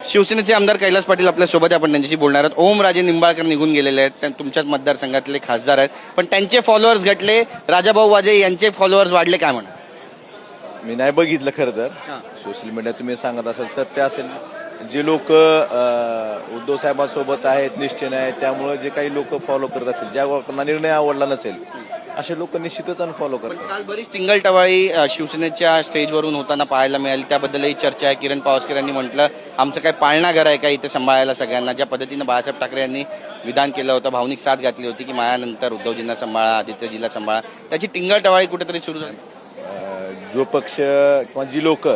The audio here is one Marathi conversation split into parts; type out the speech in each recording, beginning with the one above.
शिवसेनेचे आमदार कैलास पाटील आपल्या सोबत आहे, आपण त्यांच्याशी बोलणार आहोत. ओमराजे निंबाळकर निघून गेलेले आहेत, तुमच्याच मतदारसंघातले खासदार आहेत, पण त्यांचे फॉलोअर्स घटले, राजाभाऊ वाजे यांचे फॉलोअर्स वाढले, काय म्हणा? मी नाही बघितलं खरं तर. सोशल मीडिया तुम्ही सांगत असाल तर ते असेल जे लोक उद्धव साहेबांसोबत आहेत, निश्चय आहेत, त्यामुळे जे काही लोक फॉलो करत असेल, ज्या लोकांना निर्णय आवडला नसेल असे लोक निश्चितच अनफॉलो करतात. काल बरीच टिंगल टवाळी शिवसेनेच्या स्टेजवरून होताना पाहायला मिळाली, त्याबद्दलही चर्चा आहे. किरण पावसकर यांनी म्हटलं, आमचं काय पाळणा घर आहे का इथे सांभाळायला सगळ्यांना? ज्या पद्धतीनं बाळासाहेब ठाकरे यांनी विधान केलं होतं, भावनिक साथ घातली होती की माझ्यानंतर उद्धवजींना सांभाळा, आदित्यजीला सांभाळा, त्याची टिंगल टवाळी कुठेतरी सुरू झाली. जो पक्ष किंवा जी लोक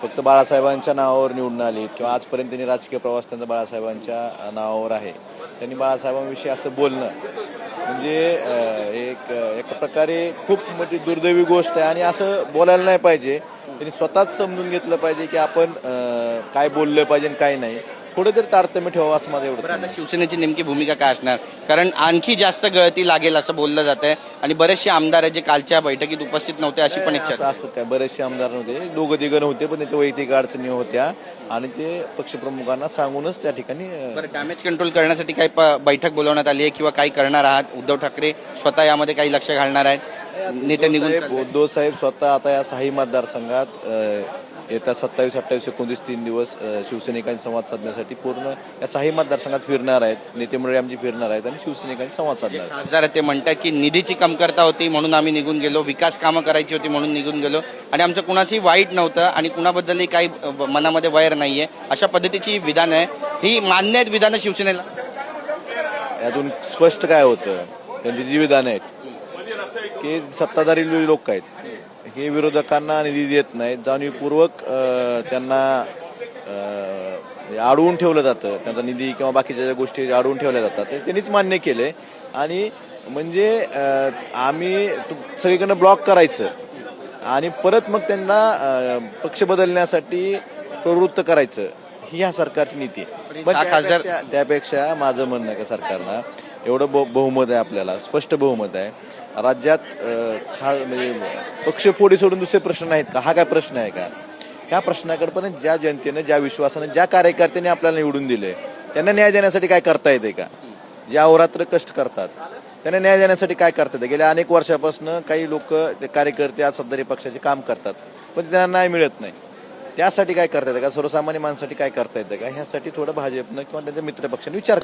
फक्त बाळासाहेबांच्या नावावर निवडून आलीत किंवा आजपर्यंत त्यांनी राजकीय प्रवास त्यांचा बाळासाहेबांच्या नावावर आहे, त्यांनी बाळासाहेबांविषयी असं बोलणं म्हणजे एक प्रकारे खूप मोठी दुर्दैवी गोष्ट आहे. आणि असं बोलायला नाही पाहिजे. त्यांनी स्वतःच समजून घेतलं पाहिजे की आपण काय बोललं पाहिजे आणि काय नाही. थोडं तरी तारतम्य ठेवावं असं माझं एवढं. आता शिवसेनेची नेमकी भूमिका काय असणार? कारण आणखी जास्त गळती लागेल असं बोललं जात आहे, आणि बरेचसे आमदार आहेत जे कालच्या बैठकीत उपस्थित नव्हते, अशी पण एक चर्चा. असं काय बरेचसे आमदार नव्हते, दोघं तिघं होते, पण त्याच्या वैयक्तिक अडचणी होत्या आणि ते पक्षप्रमुखांना सांगूनच त्या ठिकाणी. बरं, डॅमेज कंट्रोल करण्यासाठी काही बैठक बोलवण्यात आली आहे किंवा काही करणार आहात? उद्धव ठाकरे स्वतः यामध्ये काही लक्ष घालणार आहेत? नेते निघून उद्धव साहेब स्वतः आता या 6 मतदारसंघात येत्या 27, 28, 29 3 दिवस शिवसैनिकांशी संवाद साधण्यासाठी पूर्ण या 6 मतदारसंघात फिरणार आहेत. नेते मंडळी आमची फिरणार आहेत आणि शिवसैनिकांशी संवाद साधणार आहेत. खासदार ते म्हणतात की निधीची कमतरता होती म्हणून आम्ही निघून गेलो, विकास कामं करायची होती म्हणून निघून गेलो, आणि आमचं कुणाशी वाईट नव्हतं आणि कुणाबद्दलही काही मनामध्ये वैर नाहीये, अशा पद्धतीची विधान आहे. ही मान्य आहेत विधानं शिवसेनेला? यातून स्पष्ट काय होतं, त्यांची जी विधानं आहेत की सत्ताधारी लोक आहेत हे विरोधकांना निधी देत नाहीत, जाणीवपूर्वक त्यांना अडवून ठेवलं जातं, त्यांचा निधी किंवा बाकीच्या ज्या गोष्टी अडवून ठेवल्या जातात ते त्यांनीच मान्य केले. आणि म्हणजे आम्ही सगळीकडनं ब्लॉक करायचं आणि परत मग त्यांना पक्ष बदलण्यासाठी प्रवृत्त करायचं, ही ह्या सरकारची नीती आहे. पण त्यापेक्षा माझं म्हणणं आहे का सरकारनं एवढं बहुमत आहे, आपल्याला स्पष्ट बहुमत आहे राज्यात. म्हणजे पक्षफोडी सोडून दुसरे प्रश्न नाहीत का? हा काय प्रश्न आहे का? ह्या प्रश्नाकडे पण ज्या जनतेनं, ज्या विश्वासानं, ज्या कार्यकर्त्यांनी आपल्याला निवडून दिले त्यांना न्याय देण्यासाठी काय करता येते का? जे अहोरात्र कष्ट करतात त्यांना न्याय देण्यासाठी काय करता येते? गेल्या अनेक वर्षापासून काही लोक ते कार्यकर्ते आज सत्ताधारी पक्षाचे काम करतात पण त्यांना न्याय मिळत नाही. त्यासाठी काय करता येतं का? सर्वसामान्य माणसासाठी काय करता येतं का? ह्यासाठी थोडं भाजपनं किंवा त्यांच्या मित्रपक्षाने विचार